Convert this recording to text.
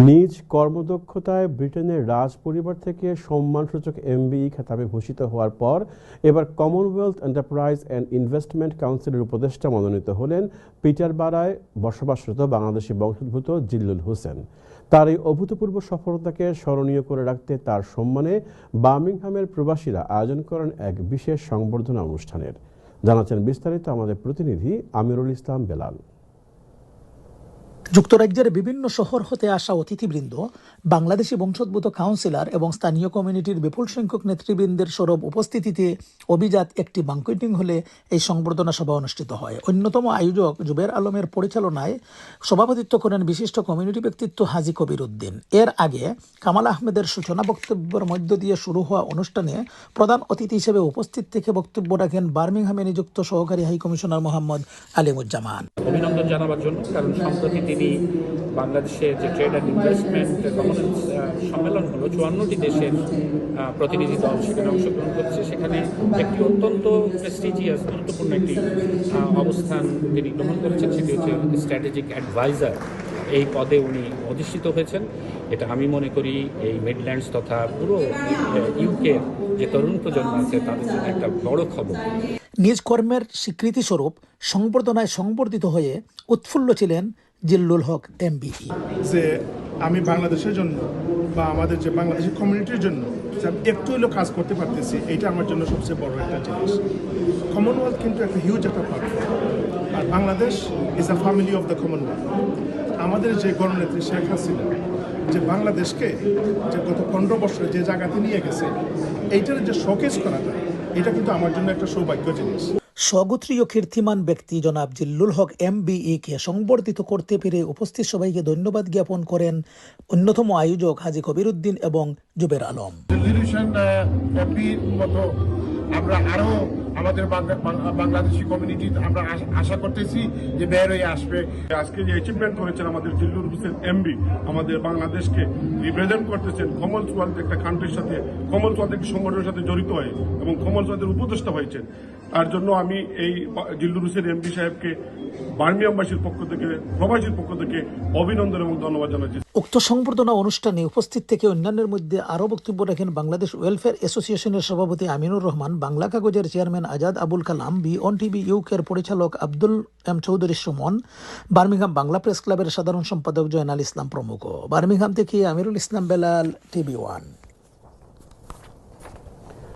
নিজ কর্মদক্ষতায় ব্রিটেনের রাজ পরিবার থেকে সম্মানসূচক এমবিই খেতাবে ভূষিত হওয়ার পর এবার কমনওয়েলথ এন্টারপ্রাইজ অ্যান্ড ইনভেস্টমেন্ট কাউন্সিলের উপদেষ্টা মনোনীত হলেন পিটারবারায় বসবাসরত বাংলাদেশি বংশোদ্ভূত জিল্লুল হোসেন। তার এই অভূতপূর্ব সফলতাকে স্মরণীয় করে রাখতে তার সম্মানে বার্মিংহামের প্রবাসীরা আয়োজন করেন এক বিশেষ সংবর্ধনা অনুষ্ঠানের। জানাচ্ছেন বিস্তারিত আমাদের প্রতিনিধি আমিরুল ইসলাম বেলাল। যুক্তরাজ্যের বিভিন্ন শহর হতে আসা অতিথিবৃন্দ, বাংলাদেশি বংশোদ্ভূত কাউন্সিলর এবং স্থানীয় কমিউনিটির বিপুল সংখ্যক নেতৃবৃন্দের সরব উপস্থিতিতে অভিজাত একটি ব্যাংকুয়েটিং হলে এই সংবর্ধনা সভা অনুষ্ঠিত হয়। অন্যতম আয়োজক জুবের আলমের পরিচালনায় সভাপতিত্ব করেন বিশিষ্ট কমিউনিটি ব্যক্তিত্ব হাজী কবির উদ্দিন। এর আগে কামাল আহমেদের সূচনা বক্তব্যের মধ্য দিয়ে শুরু হওয়া অনুষ্ঠানে প্রধান অতিথি হিসেবে উপস্থিত থেকে বক্তব্য রাখেন বার্মিংহামে নিযুক্ত সহকারী হাই কমিশনার মোহাম্মদ আলিমুজ্জামান। অভিনন্দন জানাবার জন্য, কারণ সম্প্রতি তিনি বাংলাদেশের যে ট্রেড অ্যান্ড ইনভেস্টমেন্ট গভর্নেন্স সম্মেলন হলো, 54টি দেশের প্রতিনিধি দল সেখানে অংশগ্রহণ করছে। সেখানে একটি অত্যন্ত প্রেস্টিজিয়াস, গুরুত্বপূর্ণ একটি অবস্থান তিনি গ্রহণ করেছেন, সেটি হচ্ছে স্ট্র্যাটেজিক অ্যাডভাইজার। এই পদে উনি অধিষ্ঠিত হয়েছেন। এটা আমি মনে করি এই মিডল্যান্ডস তথা পুরো ইউকে যে তরুণ প্রজন্ম আছে তাদের জন্য একটা বড় খবর। নিজ কর্মের স্বীকৃতি স্বরূপ সংবর্ধনায় সংবর্ধিত হয়ে উৎফুল্ল ছিলেন জিল্লুল হক এমবিই। যে আমি বাংলাদেশের জন্য বা আমাদের যে বাংলাদেশের কমিউনিটির জন্য একটু হলেও কাজ করতে পারতেছি, এইটা আমার জন্য সবচেয়ে বড় একটা জিনিস। কমনওয়েলথ কিন্তু একটা হিউজ একটা প্ল্যাটফর্ম, আর Bangladesh is a family of the Commonwealth. আমাদের যে গণনেত্রী শেখ হাসিনা যে বাংলাদেশকে যে গত 15 বছরে যে জায়গাতে নিয়ে গেছে, এইটার যে শোকেস করাটা, এটা কিন্তু আমার জন্য একটা সৌভাগ্য জিনিস। স্বগোত্রীয় কীর্তিমান ব্যক্তি জনাব জিল্লুল হক এমবিইকে সংবর্ধিত করতে পেরে উপস্থিত সবাইকে ধন্যবাদ জ্ঞাপন করেন অন্যতম আয়োজক হাজী কবির উদ্দিন এবং জুবের আলম। আমরা আরো আমাদের বাংলাদেশি কমিউনিটি আমরা আশা করতেছি যে বের হয়ে আসবে। আজকে যে অ্যাচিভমেন্ট করেছেন আমাদের জিল্লুল হোসেন এমবি, আমাদের বাংলাদেশকে রিপ্রেজেন্ট করতেছেন কমনওয়েলথ একটা কান্ট্রির সাথে, কমনওয়েলথ একটি সংগঠনের সাথে জড়িত হয়ে এবং কমনওয়েলথের উপদেষ্টা হয়েছেন। তার জন্য আমি এই জিল্লুল হোসেন এমবি সাহেবকে বার্মিংহামবাসীর পক্ষ থেকে, প্রবাসীর পক্ষ থেকে অভিনন্দন এবং ধন্যবাদ জানাচ্ছি। উক্ত সংবর্ধনা অনুষ্ঠানে উপস্থিত থেকে অন্যান্যের মধ্যে আরও বক্তব্য রাখেন বাংলাদেশ ওয়েলফেয়ার অ্যাসোসিয়েশনের সভাপতি আমিনুর রহমান, বাংলা কাগজের chairman Azad Abul Kalam, Beon TV ইউকের পরিচালক Abdul M Chowdhury Suman, Birmingham Bangla press ক্লাবের সাধারণ সম্পাদক জয়নাল ইসলাম প্রমুখ। বার্মিংহাম থেকে আমিরুল ইসলাম বেলাল, TV1।